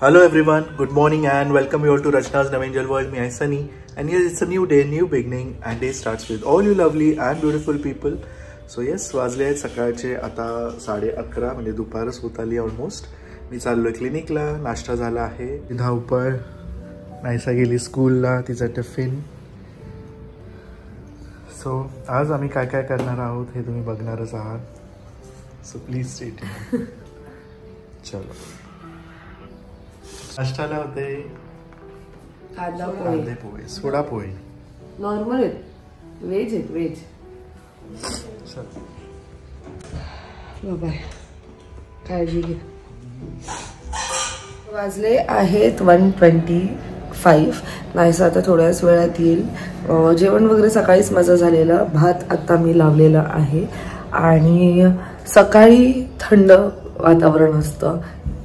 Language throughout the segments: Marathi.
Hello everyone, good morning and welcome you all to Rachna's Navangel World. Me, I Sunny, and yes, it's a new day, new beginning, and day starts with all you lovely and beautiful people. So yes, वाजले आहेत सकाळचे आता 11:30 म्हणजे दुपारच होत आली ऑलमोस्ट. मी चाललोय क्लिनिकला, नाश्ता झाला आहे, धावपळ, नायसा गेली स्कूलला, तिचा टिफिन. सो आज आम्ही काय काय करणार आहोत हे तुम्ही बघणारच आहात. So please stay tuned. चलो नाश्त्याला होते कांदे पोहे, सोडा पोहे, नॉर्मल आहेत, व्हेज आहेत, व्हेज. बाबा काळजी घे. वाजले आहेत 1:25. नाहीसा आता थोड्याच वेळात येईल. जेवण वगैरे सकाळीच माझं झालेलं. भात आता मी लावलेला आहे आणि सकाळी थंड वातावरण असतं.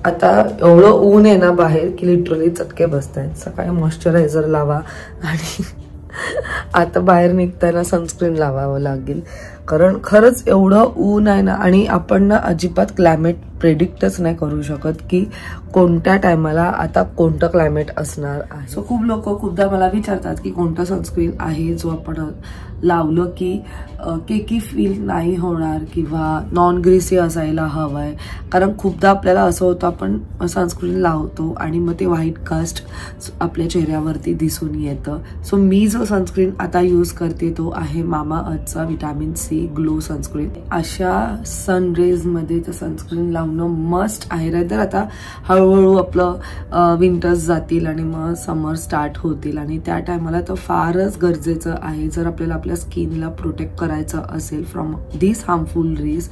आता एवढं ऊन आहे ना बाहेर की लिटरली चटके बसत आहेत. सकाळी मॉइश्चरायझर लावा आणि आता बाहेर निघताना सनस्क्रीन लावावं लागेल, कारण खरंच एवढं ऊन आहे ना. आणि आपण ना अजिबात क्लायमेट प्रेडिक्टच नाही करू शकत की कोणत्या टायमाला आता कोणतं क्लायमेट असणार आहे. सो खूप लोक खूपदा मला विचारतात की कोणतं सनस्क्रीन आहे जो आपण लावलं की केकी फील नाही होणार किंवा नॉन ग्रीसी असायला हवंय. कारण खूपदा आपल्याला असं होतं आपण सनस्क्रीन लावतो आणि मग ते व्हाईट कास्ट आपल्या चेहऱ्यावरती दिसून येतं. सो मी जो सनस्क्रीन आता यूज करते तो आहे मामाअर्थचा विटॅमिन सी ग्लो सनस्क्रीन. अशा सनरेजमध्ये तर सनस्क्रीन लावणं मस्ट आहे. रादर आता हळूहळू आपलं विंटर्स जातील आणि मग समर स्टार्ट होतील आणि त्या टायमाला तर फारच गरजेचं आहे. जर आपल्याला आपल्या स्किनला प्रोटेक्ट करायचं असेल फ्रॉम दिस हार्मफुल रेज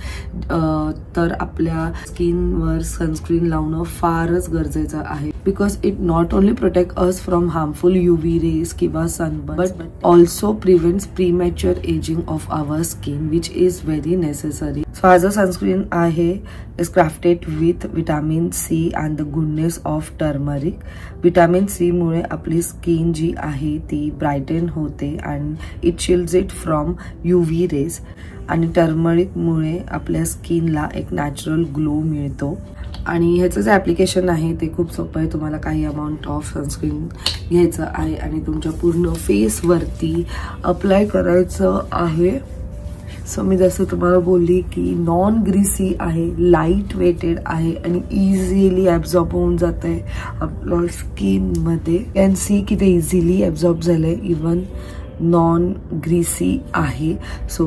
तर आपल्या स्किनवर सनस्क्रीन लावणं फारच गरजेचं आहे. Because it not only protect us from harmful UV rays किंवा sunburn but also prevents premature ageing of our skin which is very necessary. So हा जो सनस्क्रीन आहे is crafted with vitamin C and the goodness of turmeric. Vitamin C मुळे आपली स्किन जी आहे ती ब्राइटन होते and it shields it from UV rays. आणि टर्मरिक मुळे आपल्या स्किनला एक नॅचरल ग्लो मिळतो. आणि ह्याचं जे ॲप्लिकेशन आहे ते खूप सोपं आहे. तुम्हाला काही अमाऊंट ऑफ सनस्क्रीन घ्यायचं आहे आणि तुमच्या पूर्ण फेसवरती अप्लाय करायचं आहे. सो मी जसं तुम्हाला बोलली की नॉन ग्रीसी आहे, लाईट वेटेड आहे आणि इझिली ॲब्झॉर्ब होऊन जात आहे आपल्या स्किनमध्ये. कॅन सी की ते इझिली ॲब्झॉर्ब झालं आहे, इवन नॉन ग्रीसी आहे. सो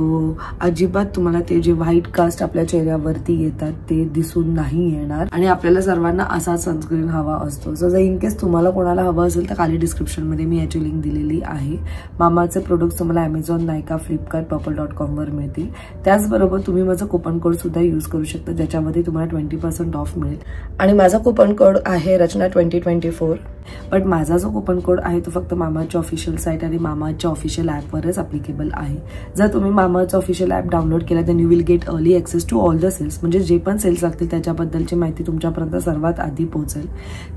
अजिबात तुम्हाला ते जे व्हाईट कास्ट आपल्या चेहऱ्यावरती येतात ते दिसून नाही येणार. आणि आपल्याला सर्वांना असा सनस्क्रीन हवा असतो. सो जर इनकेस तुम्हाला कोणाला हवं असेल तर खाली डिस्क्रिप्शनमध्ये मी याची लिंक दिलेली आहे. मामाचे प्रोडक्ट्स तुम्हाला Amazon, नायका, फ्लिपकार्ट, purple.com वर मिळतील. त्याचबरोबर तुम्ही माझं कुपन कोड सुद्धा यूज करू शकता ज्याच्यामध्ये तुम्हाला 20% ऑफ मिळेल. आणि माझा कुपन कोड आहे रचना 2024. बट माझा जो कुपन कोड आहे तो फक्त मामाच्या ऑफिशियल साईट आणि मामाच्या ऑफिशियल ॲपवरच ॲप्लिकेबल आहे. जर तुम्ही मामाचं ऑफिशियल ॲप डाउनलोड केला then you will get early access to all the sales. म्हणजे जे पण सेल्स लागतील त्याच्याबद्दलची माहिती तुमच्यापर्यंत सर्वात आधी पोहोचेल.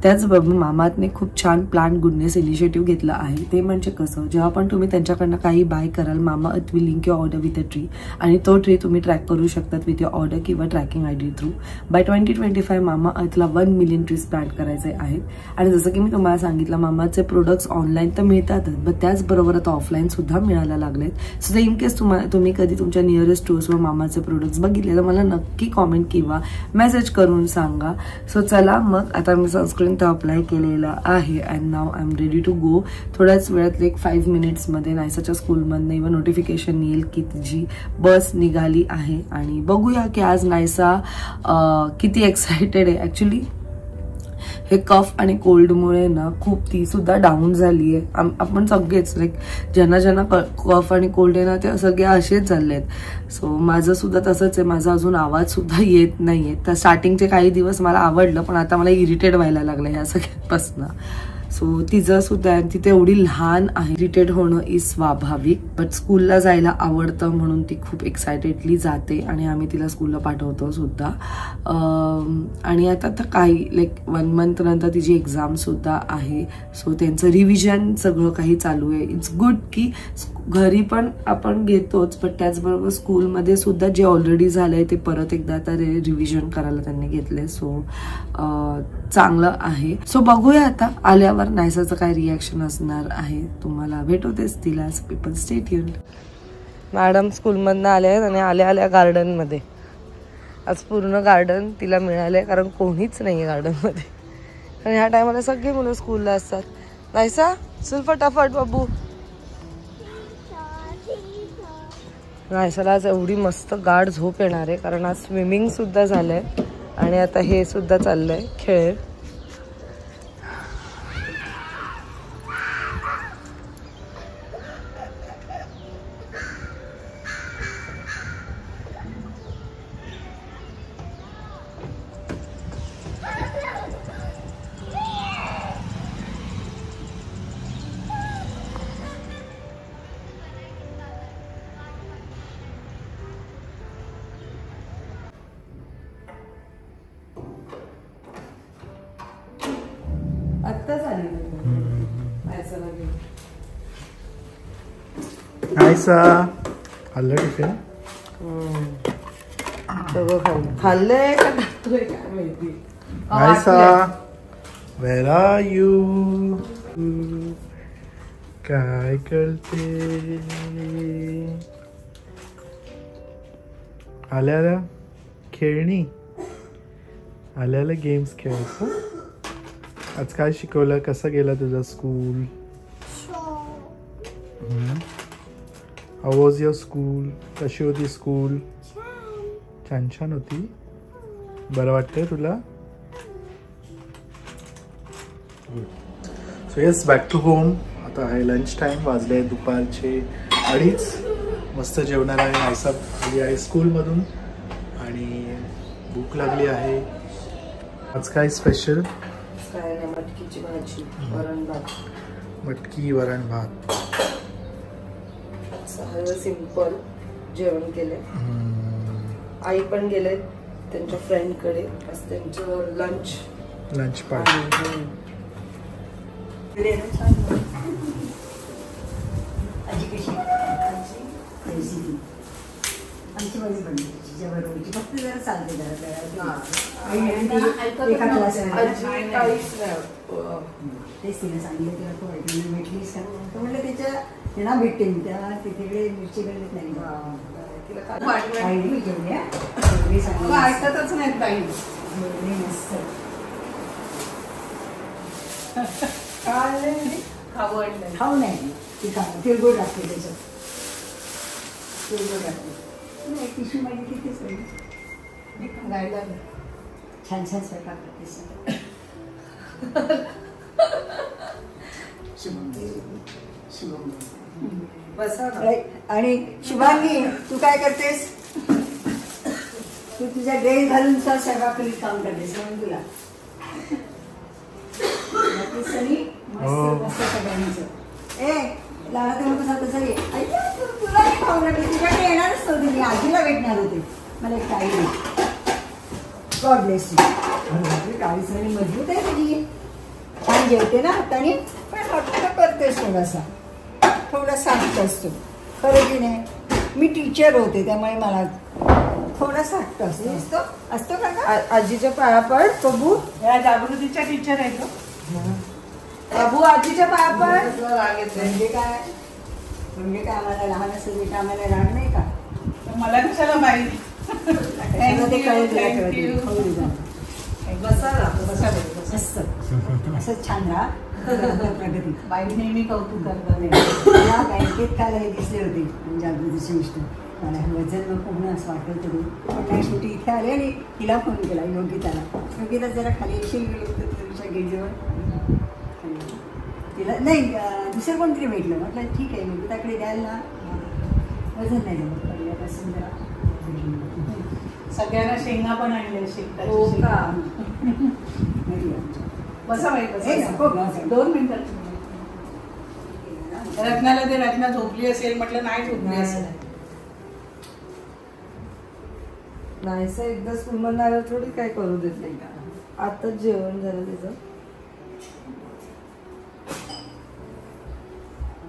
त्याचबरोबर मामाने खूप छान प्लांट गुडनेस इनिशिएटिव्ह घेतला आहे. ते म्हणजे कसं, जेव्हा पण तुम्ही त्यांच्याकडनं काही बाय कराल Mamaearth will link your order with a tree आणि तो ट्री तुम्ही ट्रॅक करू शकतात विथ युअर ऑर्डर किंवा ट्रॅकिंग ID थ्रू. बाय 2025 मामाअर्थला 1 मिलियन ट्रीज प्लांट करायचे आहेत. आणि जसं की मी तुम्हाला सांगितलं मामाचे प्रोडक्ट्स ऑनलाईन तर मिळतातच बट त्याचबरोबर आता ऑफलाईन सुद्धा मिळायला लागलेत. सो इन केस तुम्ही कधी तुमच्या नियरेस्ट स्टोर्सवर मामाचे प्रोडक्ट्स बघितले तर मला नक्की कॉमेंट किंवा मेसेज करून सांगा. सो चला मग आता मी सनस्क्रीन तर अप्लाय केलेला आहे and now I am ready to go. थोड्याच वेळात 5 मिनिट्समध्ये नायसाच्या स्कूलमधनं इव्हन नोटिफिकेशन येईल की तिची बस निघाली आहे. आणि बघूया की आज नायसा किती एक्सायटेड आहे. ॲक्च्युली हे कफ आणि कोल्डमुळे ना खूप ती सुद्धा डाऊन झाली आहे. आपण सगळेच ज्यांना कफ आणि कोल्ड आहे ना ते सगळे असेच झाले आहेत. सो माझं सुद्धा तसंच आहे. माझा अजून आवाज सुद्धा येत नाहीये. तर स्टार्टिंगचे काही दिवस मला आवडलं पण आता मला इरिटेट व्हायला लागलं ह्या सगळ्यापासून. सो तिचं सुद्धा, ती तेवढी लहान आहे, इरिटेट होणं इज स्वाभाविक, बट स्कूलला जायला आवडतं म्हणून ती खूप एक्सायटेडली जाते आणि आम्ही तिला स्कूलला पाठवतो सुद्धा. आणि आता तर काही लाईक 1 month नंतर तिची एक्झाम सुद्धा आहे. सो त्यांचं रिव्हिजन सगळं काही चालू आहे. इट्स गुड की घरी पण आपण घेतोच, पण त्याचबरोबर स्कूलमध्ये सुद्धा जे ऑलरेडी झालंय ते परत एकदा आता रिव्हिजन करायला त्यांनी घेतलंय. सो चांगलं आहे. सो बघूया आता आल्यावर नायसाचं काय रिॲक्शन असणार आहे. तुम्हाला भेटवतेच तिला. People stay tuned. मॅडम स्कूलमधनं आल्या आहेत आणि आल्या गार्डनमध्ये. आज पूर्ण गार्डन तिला मिळालंय कारण कोणीच नाही आहे गार्डनमध्ये. आणि ह्या टायमाला सगळी मुलं स्कूलला असतात. नायसा चल फटाफट बाबू. नायसाला आज एवढी मस्त गाढ झोप येणार आहे कारण आज स्विमिंग सुद्धा झालंय आणि आता हे सुद्धा चाललंय खेळ. आत्ताच आली नायसा खाल्लं टिफिन? सगळं खाल्लंय का खातोय काय माहिती. नायसा वेर आर यू? काय करते? आल्याला खेळणी, आल्याला गेम्स खेळायचं. आज काय शिकवलं? कसं गेला तुझा school? How was your school? कशी होती स्कूल? छान छान होती. बरं वाटतंय तुला? So yes, back to home. आता आहे लंच टाइम. वाजले दुपारचे 2:30. मस्त जेवणार आहे. नायसा आली आहे स्कूलमधून आणि भूक लागली आहे. आज काय स्पेशल? काय नाही, मटकीची भाजी, वरण भात. मटकी वरण भात. सगळं सिंपल जेवण केलंय. आई पण गेले त्यांच्या फ्रेंडकडे. आज त्यांचं लंच पार्टी. आमची माझी बनली तिच्याबरोबरची, फक्त जरा चालते तेच तिला सांगितलं. तिला तू ऐकून भेटलीस का? तर म्हटलं त्याच्या त्यांना भेटते मी त्या तिकडे मिरची गल्लीत नाही. ऐकतच नाहीत बाई. मस्त खाऊ नाही ती खाऊ. तिळगुळ टाकते त्याच्यात. तिळगुळ टाकते. नाही टिशू माझी तिथेच नाही. छान छान स्वयंपाक करते. आणि शुभांगी तू काय करतेस? तू तुझा ड्रेस घालून स्वयंपाक करीत काम करतेस म्हणून तुला मस्त सगळ्यांचं. ए लाडा तेव्हा कसा तसा ये. तुला नाही खाऊ लागली. तुझ्याकडे येणारच नव्हती. मी आजीला भेटणार होते. मला एक टाळी दे. God bless you. टाळी सगळी मजबूत आहे तुझी. छान जेवते ना हाताने, पण हट्ट करतेस थोडा साठ असतो. खरं की नाही? मी टीचर होते त्यामुळे मला थोडासा हट्ट असतो. असतो का? आजीच्या पाया पड प्रभू. या जागृतीच्या टीचर आहे तो. बाबू आजीच्या पाया पड. म्हणजे काय आम्हाला लहान असेल तर आम्हाला राग नाही का? मला कशाला माहिती. असं छान राहा. प्रगती बाई नेहमी कौतुक करतात. मला बँकेत काल हे दिसले होते जागृतीची गोष्ट. मला वजन पूर्ण असं वाटत होतं. पण शेवटी इथे आले आणि तिला फोन केला योगिताला जरा खाली येशील तुमच्या गेटजवळ. तिला नाही दुसरं कोणतरी भेटलं. म्हटलं ठीक आहे योगिताकडे द्यायला ना. वजन नाही जमत पहिल्यापासून जरा. सगळ्यांना शेंगा पण आणल्या. हो का? बसा बाई हे नको बसा. गं. 2 मिनिटं. रत्नाला ते रत्ना झोपली असेल म्हटलं नाही झोपली असेल. नाही सर एकदा स्कूल मधून आल्यावर थोडी काय करू देत नाही का. आताच जेवण झालं तिचं.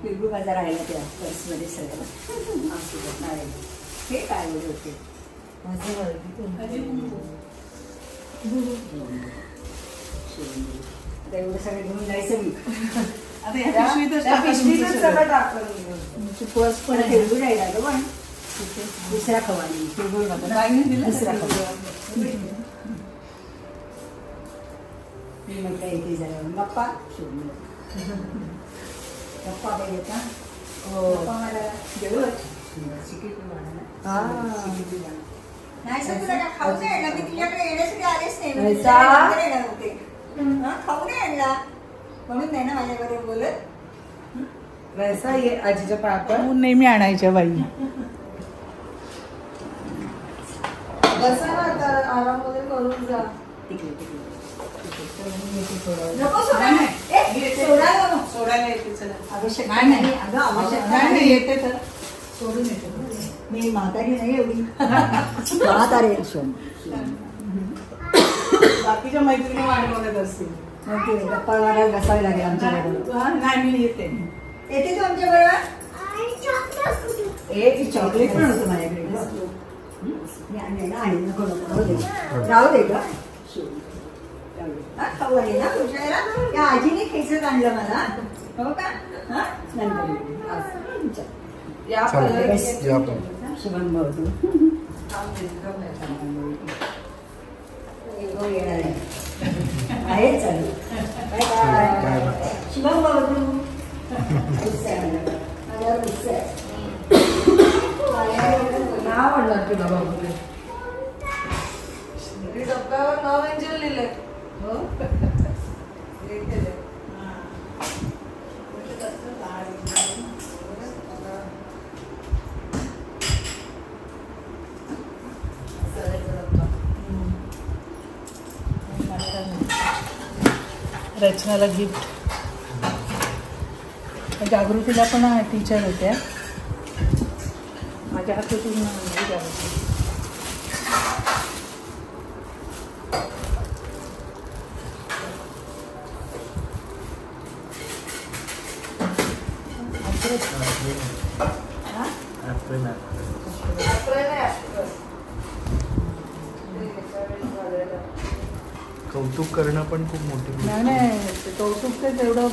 किरगू बाजार राहिला त्या पर्समध्ये सगळं हे काय बोलत होते माझं माहिती आता एवढं सगळं घेऊन जायचं मी. आता या पिशवीतच त्या टाका पिशवीतच तुमचं सगळं सगळं. टाकलं. तुमची पर्स पण आहे. किरगू राहिला ग पण दुसरा खवा नाही किरगू नको बाईने दिलं दुसरा सगळं. खवा मी म्हटलं येते जरा गप्पा शोधून गप्पा पाहिजे का गप्पा मला जेवढ शिकिटी नाही सर तुला काय खाऊ नाही आणला मी तुझ्याकडे येण्यासाठी आलेच नाही मी तुझ्याकडे येणार होते खाऊ नाही आणला म्हणून नाही ना माझ्याबरोबर बोलत वैसा ये आजीच्या पायात ऊन नेहमी आणायच्या बाई. बसा ना आता आराम वगैरे करून जा. तिकडे तिकडे नाही, नको नाही. सोडा नको सोडायला येते चला. आवश्यक नाही, नाही. अगं आवश्यक नाही नाही येते तर सोडून येते. मी म्हातारी नाही एवढी म्हातारी बाकीच्या मैत्रिणी वाट बघत असतील. गप्पा मारायला बसावे लागेल आमच्या बरोबर हा, नाही मी येते. येते तू आमच्या बरोबर एक चॉकलेट पण होतं माझ्याकडे मी आणले ना आणि नको नको राहू दे का खाऊ आले ना तुझ्या त्या आजीने खेचत आणलं मला हो का हा नंतर या शुभम भाऊ येणार आहे चालू शुभम भाऊ नाव म्हणणार तुला बाबू डब्यावर नाव एंजल लिहिलंय. हो रचनाला गिफ्ट. जागृतीला पण टीचर होत्या माझ्या हातातून कौतुक करणं पण खूप मोठी गोष्ट आहे. नाही ते कौतुक ते तेवढं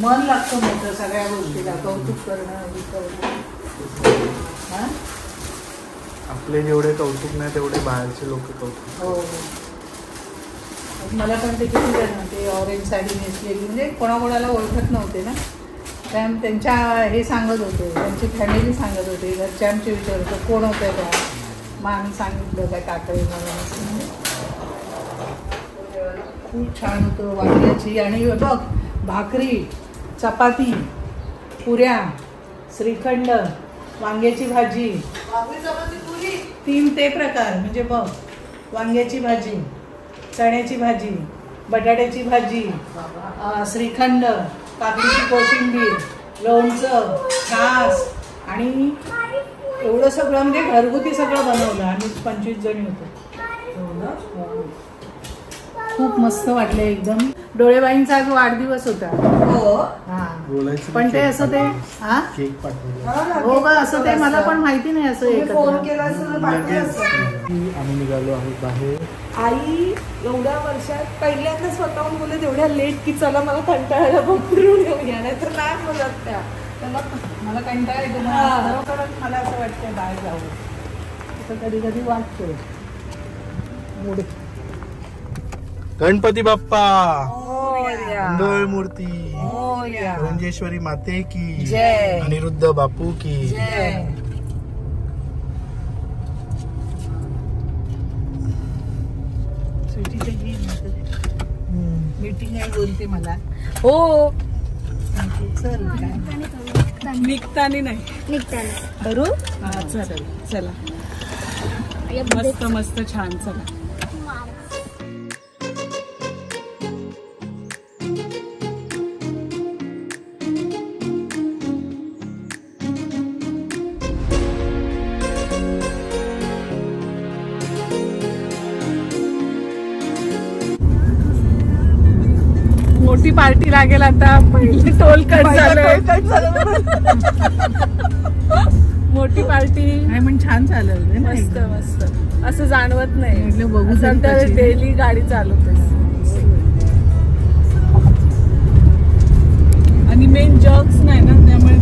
मन लागतं मोठं सगळ्या गोष्टीला. कौतुक करणं हे करणं. हा आपले जेवढे कौतुक नाही तेवढे बाहेरचे लोक कौतुक. हो मला पण ते किती जण ते ऑरेंज साडी नेसलेली म्हणजे कोणाकोणाला ओळखत नव्हते ना. त्यांच्या हे सांगत होते त्यांची फॅमिली सांगत होते घरचे आमचे विचारत होते कोण होतं त्या. मग आम्ही सांगितलं काय काकडी म्हणून. खूप छान होतं वांग्याची आणि बघ भाकरी चपाती पुऱ्या श्रीखंड वांग्याची भाजी 3 ते प्रकार म्हणजे बघ वांग्याची भाजी चण्याची भाजी बटाट्याची भाजी श्रीखंड काकडीची कोशिंबीर लोणचं छास आणि एवढं सगळं म्हणजे घरगुती सगळं बनवलं. आम्ही 25 जणी होतो. खूप मस्त वाटलं एकदम. डोळेबाईंचा आज वाढदिवस होता. हो हा बोलायचं पण ते असं ते हा केक पाठवला हो का असं ते मला पण माहिती नाही असं फोन एकत्र. केला असतं तर पाठवलं लगेच असतं. आम्ही निघालो आहोत बाहेर. आई एवढ्या वर्षात पहिल्यांदा स्वतःहून बोलत एवढ्या लेट की चला मला कंटाळायला फिरून येऊया नाही तर नाही बोलत त्या. मला कंटाळा येतो. खरोखरच मला असं वाटतं बाहेर जावं असं कधी कधी वाटतं. मूड गणपती बाप्पा मोरया. मंगळ मूर्ती मोरया. रंजेश्वरी माते की जय. अनिरुद्ध बापू की जय. मीटिंग आहे बोलते मला. हो चल काय निघतानी नाही करू हा चल चला मस्त मस्त छान चला. पार्टी लागेल आता. पहिली टोल कट झालं, मोठी पार्टी आहे पण छान चालवलं. मस्त मस्त, असं जाणवत नाही बघू डेली गाडी चालवतेस. आणि मेन जॉक्स नाही ना, त्यामुळे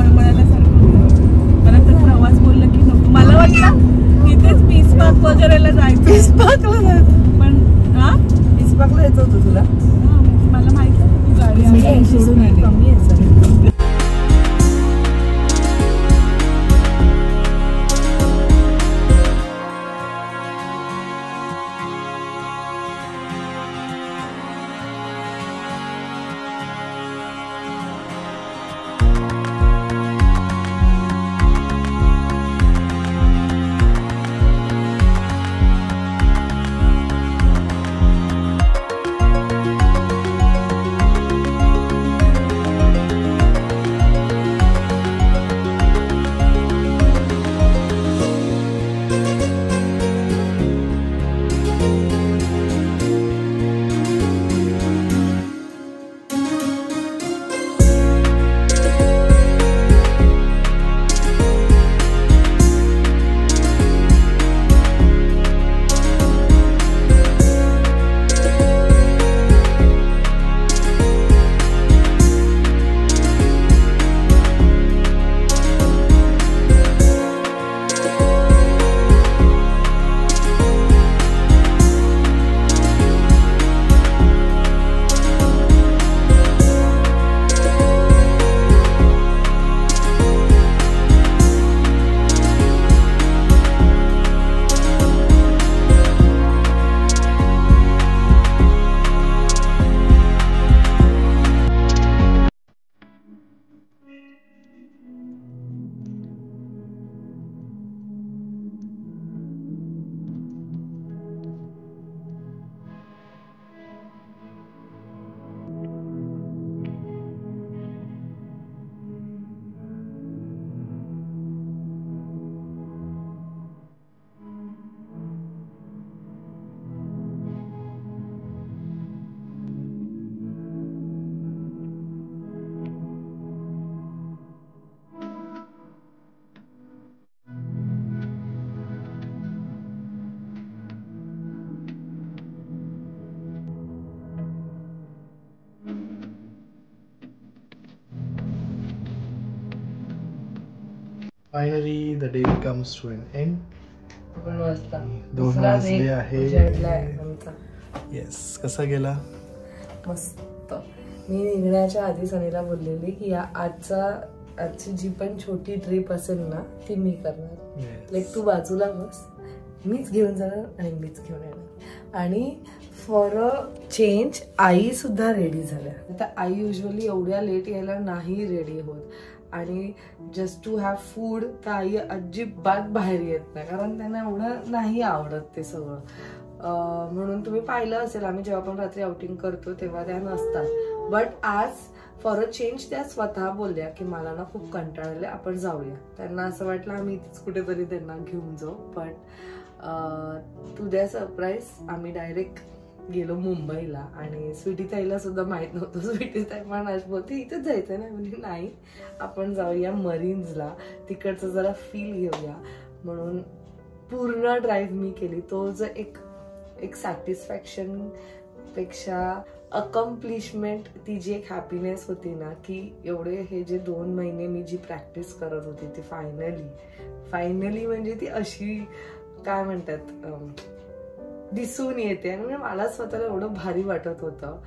मला तर प्रवास बोललं की नको. मला वाटलं तिथेच पीसपाक वगैरेला जायचं, पीसपाकला जायचं, पण पीसपाकला यायचं होतं तुला. मला माहिती आहे तू गाडी सोडून आली. कमी आहे sir. Finally, the day comes to an end. 2 वाजता. 2 वाजले आहे. येस, कसा गेला? मस्त. मी निघण्याच्या आधी सनीला बोललेली की आजची जी पण छोटी ट्रिप असेल ना ती मी करणार. लाईक तू बाजूला बस, मीच घेऊन जाणार आणि मीच घेऊन येणार. आणि फॉर अ चेंज आई सुद्धा रेडी झाल्या. आता आई युजली एवढ्या लेट यायला नाही रेडी होत. आणि जस्ट टू हॅव फूड तर आई अजिबात बाहेर येत नाही, कारण त्यांना एवढं नाही आवडत ते सगळं. म्हणून तुम्ही पाहिलं असेल आम्ही जेव्हा पण रात्री आउटिंग करतो तेव्हा त्या नसतात. बट आज फॉर अ चेंज त्या स्वतः बोलल्या की मला ना खूप कंटाळले, आपण जाऊया. त्यांना असं वाटलं आम्ही इथेच कुठेतरी त्यांना घेऊन जाऊ. बट टू द्या सरप्राईज आम्ही डायरेक्ट गेलो मुंबईला. आणि स्वीटी ताईला सुद्धा माहित नव्हतं. स्वीटी ताई पण आज बोलते इथेच जायचं ना, म्हणजे नाही आपण जाऊया मरीन्सला, तिकडचं जरा फील घेऊया. म्हणून पूर्ण ड्राईव्ह मी केली. तो जो एक सॅटिस्फॅक्शन पेक्षा अकम्प्लिशमेंट, ती जी एक हॅपीनेस होती ना की एवढे हे जे 2 महिने मी जी प्रॅक्टिस करत होती ती फायनली म्हणजे ती अशी काय म्हणतात दिसून येते. आणि म्हणजे मला स्वतःला एवढं भारी वाटत होतं.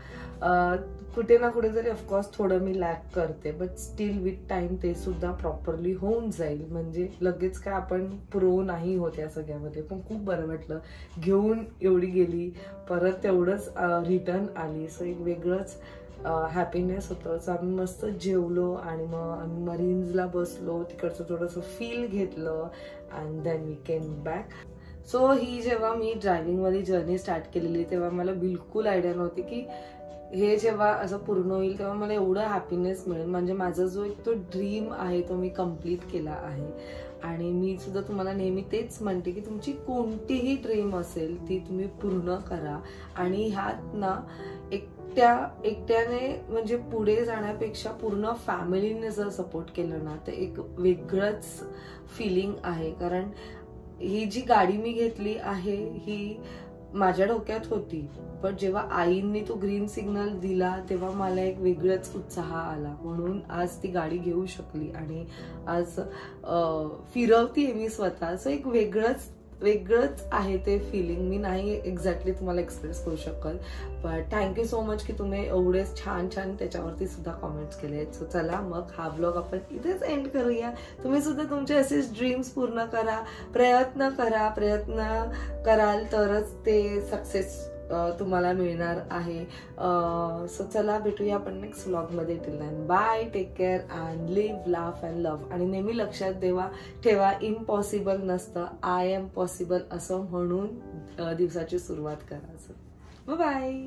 कुठे ना कुठे तरी ऑफकोर्स थोडं मी लॅक करते, बट स्टील विथ टाइम ते सुद्धा प्रॉपरली होऊन जाईल. म्हणजे लगेच काय आपण प्रो नाही होत या सगळ्यामध्ये. पण खूप बरं वाटलं, घेऊन एवढी गेली, परत तेवढंच रिटर्न आली. सो एक वेगळंच हॅपीनेस होतं. सो आम्ही मस्त जेवलो आणि मग आम्ही मरीन्सला बसलो, तिकडचं थोडंसं फील घेतलं and then we came back. So ही जेव्हा मी ड्रायव्हिंगवाली जर्नी स्टार्ट केलेली तेव्हा मला बिलकुल आयडिया नव्हती की हे जेव्हा असं पूर्ण होईल तेव्हा मला एवढं हॅपीनेस मिळेल. म्हणजे माझा जो एक तो ड्रीम आहे तो मी कम्प्लीट केला आहे. आणि मी सुद्धा तुम्हाला नेहमी तेच म्हणते की तुमची कोणतीही ड्रीम असेल ती तुम्ही पूर्ण करा. आणि ह्यात ना एकट्याने म्हणजे पुढे जाण्यापेक्षा पूर्ण फॅमिलीने जर सपोर्ट केलं ना तर एक वेगळंच फिलिंग आहे. कारण ही जी गाडी मी घेतली आहे ही माझ्या डोक्यात होती, पण जेव्हा आईंनी तो ग्रीन सिग्नल दिला तेव्हा मला एक वेगळाच उत्साह आला. म्हणून आज ती गाडी घेऊ शकली आणि आज फिरवतीये मी स्वतः. सो एक वेगळंच आहे ते फिलिंग. मी नाही एक्झॅक्टली तुम्हाला एक्सप्रेस करू शकत. बट थँक्यू सो मच की तुम्ही एवढेच छान त्याच्यावरती सुद्धा कॉमेंट्स केले. सो चला मग हा ब्लॉग आपण इथेच एंड करूया. तुम्ही सुद्धा तुमचे असेच ड्रीम्स पूर्ण करा, प्रयत्न कराल तरच ते सक्सेस तुम्हाला मिळणार आहे. सो चला भेटूया आपण नेक्स्ट व्लॉग मध्ये. Till then bye, take care and live, laugh and love. आणि नेहमी लक्षात ठेवा इम्पॉसिबल नसतं, आय एम पॉसिबल असं म्हणून दिवसाची सुरुवात करा. Bye bye.